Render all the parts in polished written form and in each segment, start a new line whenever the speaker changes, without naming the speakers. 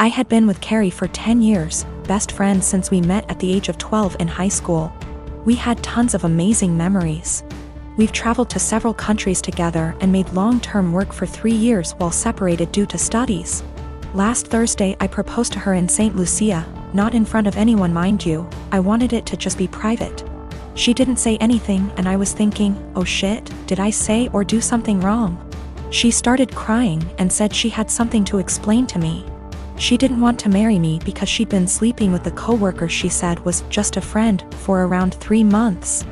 I had been with Carrie for 10 years, best friends since we met at the age of 12 in high school. We had tons of amazing memories. We've traveled to several countries together and made long-term work for 3 years while separated due to studies. Last Thursday I proposed to her in St. Lucia, not in front of anyone mind you, I wanted it to just be private. She didn't say anything and I was thinking, oh shit, did I say or do something wrong? She started crying and said she had something to explain to me. She didn't want to marry me because she'd been sleeping with the coworker she said was just a friend for around 3 months.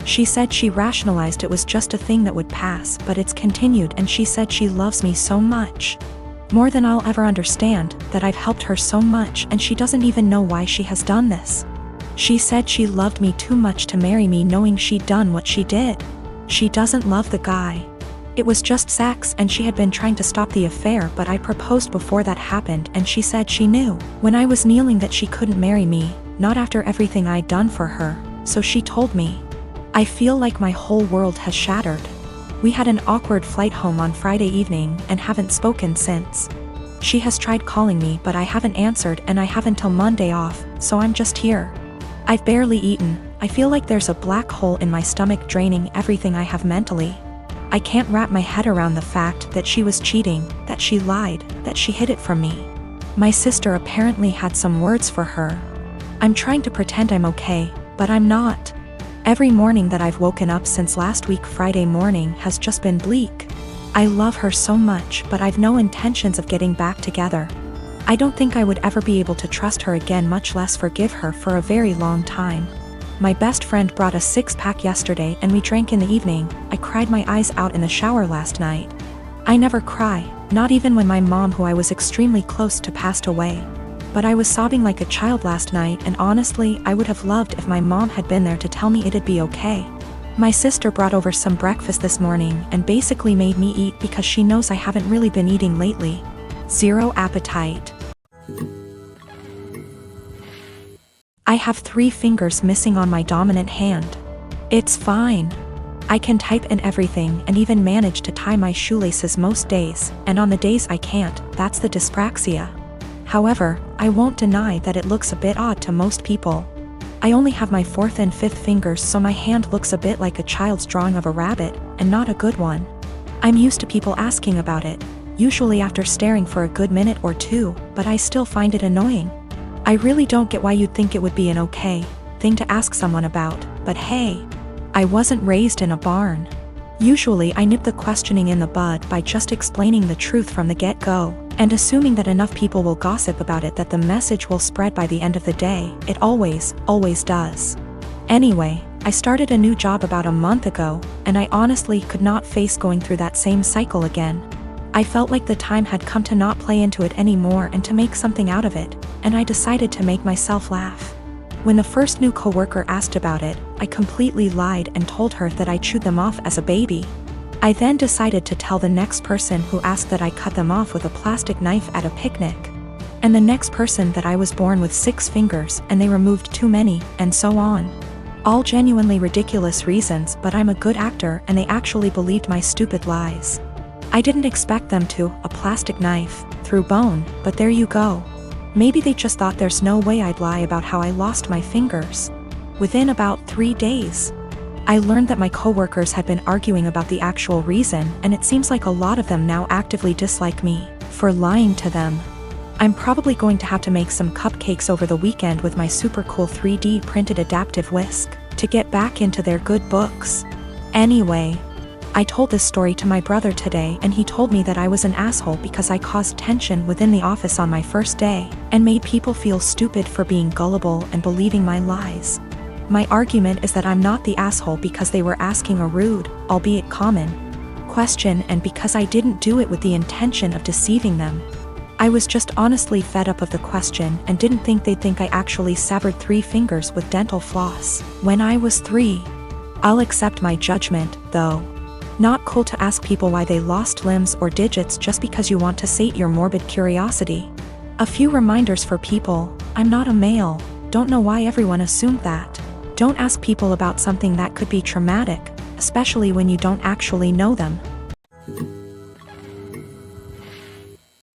She said she rationalized it was just a thing that would pass, but it's continued, and she said she loves me so much. More than I'll ever understand, that I've helped her so much and she doesn't even know why she has done this. She said she loved me too much to marry me knowing she'd done what she did. She doesn't love the guy. It was just sex and she had been trying to stop the affair, but I proposed before that happened and she said she knew when I was kneeling that she couldn't marry me, not after everything I'd done for her, so she told me. I feel like my whole world has shattered. We had an awkward flight home on Friday evening and haven't spoken since. She has tried calling me but I haven't answered and I have until Monday off, so I'm just here. I've barely eaten. I feel like there's a black hole in my stomach draining everything I have mentally. I can't wrap my head around the fact that she was cheating, that she lied, that she hid it from me. My sister apparently had some words for her. I'm trying to pretend I'm okay, but I'm not. Every morning that I've woken up since last week Friday morning has just been bleak. I love her so much, but I've no intentions of getting back together. I don't think I would ever be able to trust her again, much less forgive her, for a very long time. My best friend brought a 6-pack yesterday and we drank in the evening. I cried my eyes out in the shower last night. I never cry, not even when my mom, who I was extremely close to, passed away. But I was sobbing like a child last night, and honestly I would have loved if my mom had been there to tell me it'd be okay. My sister brought over some breakfast this morning and basically made me eat because she knows I haven't really been eating lately. Zero appetite. I have 3 fingers missing on my dominant hand. It's fine. I can type and everything and even manage to tie my shoelaces most days, and on the days I can't, that's the dyspraxia. However, I won't deny that it looks a bit odd to most people. I only have my 4th and 5th fingers, so my hand looks a bit like a child's drawing of a rabbit, and not a good one. I'm used to people asking about it, usually after staring for a good minute or 2, but I still find it annoying. I really don't get why you'd think it would be an okay thing to ask someone about, but hey, I wasn't raised in a barn. Usually I nip the questioning in the bud by just explaining the truth from the get-go, and assuming that enough people will gossip about it that the message will spread by the end of the day. It always does. Anyway, I started a new job about a month ago, and I honestly could not face going through that same cycle again. I felt like the time had come to not play into it anymore and to make something out of it, and I decided to make myself laugh. When the first new coworker asked about it, I completely lied and told her that I chewed them off as a baby. I then decided to tell the next person who asked that I cut them off with a plastic knife at a picnic. And the next person that I was born with 6 fingers and they removed too many, and so on. All genuinely ridiculous reasons, but I'm a good actor and they actually believed my stupid lies. I didn't expect them to, a plastic knife, through bone, but there you go. Maybe they just thought there's no way I'd lie about how I lost my fingers. Within about 3 days, I learned that my coworkers had been arguing about the actual reason, and it seems like a lot of them now actively dislike me for lying to them. I'm probably going to have to make some cupcakes over the weekend with my super cool 3D printed adaptive whisk to get back into their good books. Anyway, I told this story to my brother today and he told me that I was an asshole because I caused tension within the office on my first day and made people feel stupid for being gullible and believing my lies. My argument is that I'm not the asshole because they were asking a rude, albeit common, question, and because I didn't do it with the intention of deceiving them. I was just honestly fed up of the question and didn't think they'd think I actually severed 3 fingers with dental floss when I was 3. I'll accept my judgment, though. Not cool to ask people why they lost limbs or digits just because you want to sate your morbid curiosity. A few reminders for people: I'm not a male. Don't know why everyone assumed that. Don't ask people about something that could be traumatic, especially when you don't actually know them.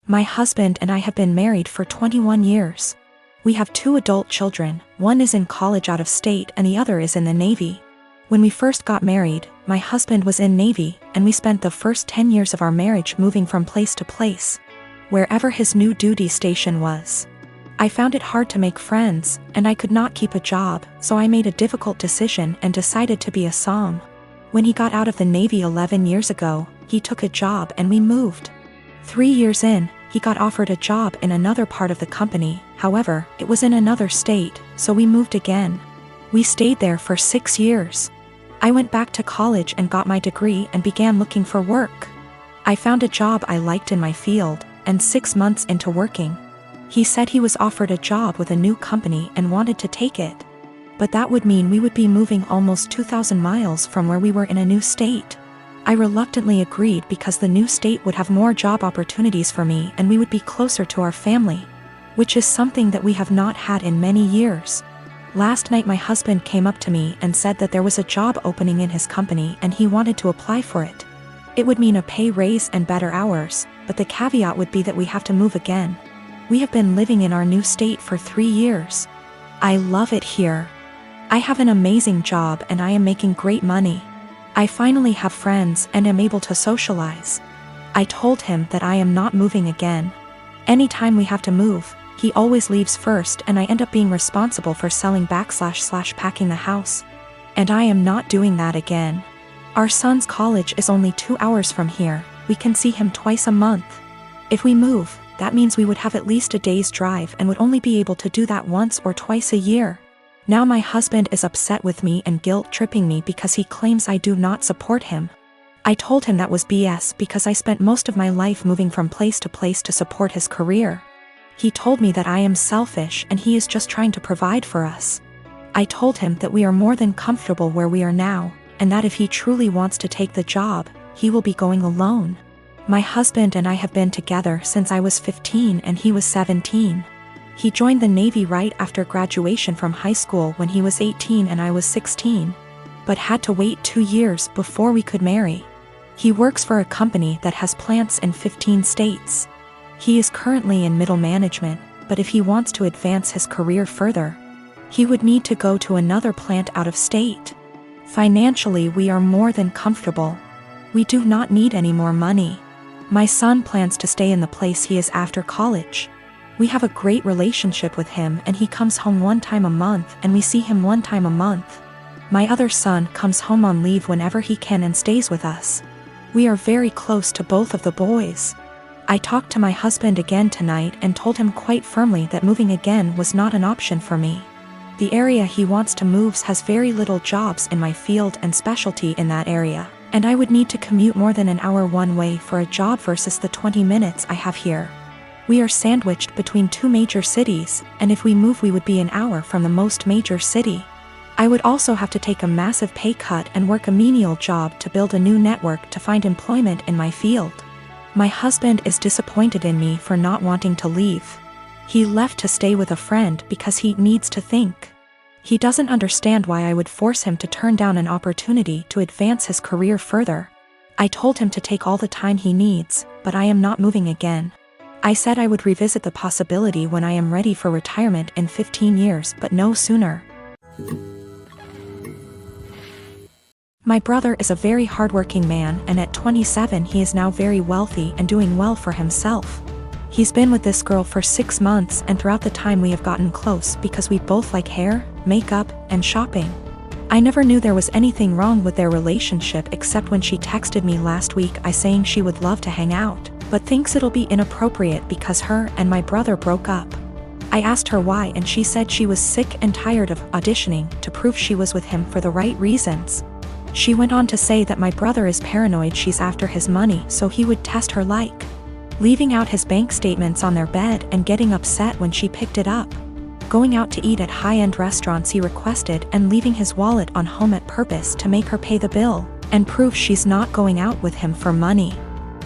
My husband and I have been married for 21 years. We have 2 adult children, one is in college out of state and the other is in the Navy. When we first got married, my husband was in Navy and we spent the first 10 years of our marriage moving from place to place, wherever his new duty station was. I found it hard to make friends, and I could not keep a job, so I made a difficult decision and decided to be a som. When he got out of the Navy 11 years ago, he took a job and we moved. 3 years in, he got offered a job in another part of the company, however, it was in another state, so we moved again. We stayed there for 6 years. I went back to college and got my degree and began looking for work. I found a job I liked in my field, and 6 months into working, he said he was offered a job with a new company and wanted to take it. But that would mean we would be moving almost 2,000 miles from where we were in a new state. I reluctantly agreed because the new state would have more job opportunities for me and we would be closer to our family, which is something that we have not had in many years. Last night my husband came up to me and said that there was a job opening in his company and he wanted to apply for it. It would mean a pay raise and better hours, but the caveat would be that we have to move again. We have been living in our new state for 3 years. I love it here. I have an amazing job and I am making great money. I finally have friends and am able to socialize. I told him that I am not moving again. Anytime we have to move, he always leaves first and I end up being responsible for selling / packing the house. And I am not doing that again. Our son's college is only 2 hours from here. We can see him twice a month. If we move, that means we would have at least a day's drive and would only be able to do that once or twice a year. Now my husband is upset with me and guilt-tripping me because he claims I do not support him. I told him that was BS because I spent most of my life moving from place to place to support his career. He told me that I am selfish and he is just trying to provide for us. I told him that we are more than comfortable where we are now, and that if he truly wants to take the job, he will be going alone. My husband and I have been together since I was 15 and he was 17. He joined the Navy right after graduation from high school when he was 18 and I was 16, but had to wait 2 years before we could marry. He works for a company that has plants in 15 states. He is currently in middle management, but if he wants to advance his career further, he would need to go to another plant out of state. Financially, we are more than comfortable. We do not need any more money. My son plans to stay in the place he is after college. We have a great relationship with him and he comes home 1 time a month and we see him 1 time a month. My other son comes home on leave whenever he can and stays with us. We are very close to both of the boys. I talked to my husband again tonight and told him quite firmly that moving again was not an option for me. The area he wants to move has very little jobs in my field and specialty in that area, and I would need to commute more than an hour one way for a job versus the 20 minutes I have here. We are sandwiched between 2 major cities, and if we move we would be an hour from the most major city. I would also have to take a massive pay cut and work a menial job to build a new network to find employment in my field. My husband is disappointed in me for not wanting to leave. He left to stay with a friend because he needs to think. He doesn't understand why I would force him to turn down an opportunity to advance his career further. I told him to take all the time he needs, but I am not moving again. I said I would revisit the possibility when I am ready for retirement in 15 years, but no sooner. My brother is a very hardworking man, and at 27 he is now very wealthy and doing well for himself. He's been with this girl for 6 months, and throughout the time we have gotten close because we both like hair, makeup, and shopping. I never knew there was anything wrong with their relationship except when she texted me last week saying she would love to hang out, but thinks it'll be inappropriate because her and my brother broke up. I asked her why and she said she was sick and tired of auditioning to prove she was with him for the right reasons. She went on to say that my brother is paranoid she's after his money, so he would test her, like leaving out his bank statements on their bed and getting upset when she picked it up, going out to eat at high-end restaurants he requested and leaving his wallet on home at purpose to make her pay the bill and prove she's not going out with him for money,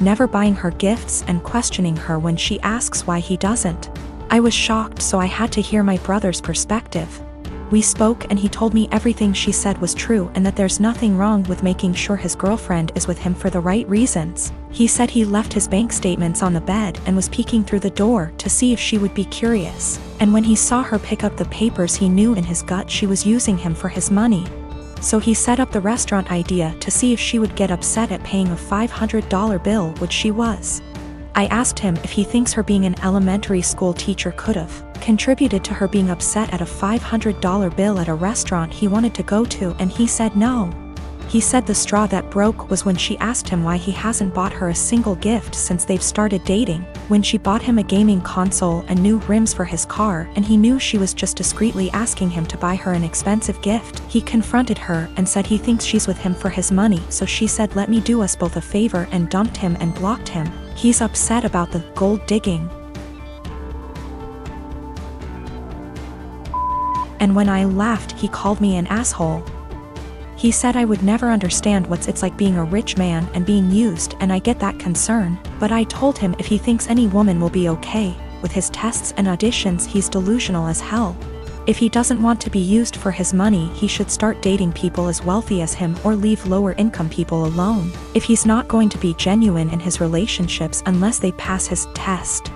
never buying her gifts and questioning her when she asks why he doesn't. I was shocked, so I had to hear my brother's perspective. We spoke and he told me everything she said was true and that there's nothing wrong with making sure his girlfriend is with him for the right reasons. He said he left his bank statements on the bed and was peeking through the door to see if she would be curious, and when he saw her pick up the papers he knew in his gut she was using him for his money. So he set up the restaurant idea to see if she would get upset at paying a $500 bill, which she was. I asked him if he thinks her being an elementary school teacher could've contributed to her being upset at a $500 bill at a restaurant he wanted to go to, and he said no. He said the straw that broke was when she asked him why he hasn't bought her a single gift since they've started dating, when she bought him a gaming console and new rims for his car, and he knew she was just discreetly asking him to buy her an expensive gift. He confronted her and said he thinks she's with him for his money, so she said let me do us both a favor and dumped him and blocked him. He's upset about the gold digging. And when I laughed, he called me an asshole. He said I would never understand what it's like being a rich man and being used, and I get that concern, but I told him if he thinks any woman will be okay with his tests and auditions, he's delusional as hell. If he doesn't want to be used for his money, he should start dating people as wealthy as him or leave lower income people alone, if he's not going to be genuine in his relationships unless they pass his test.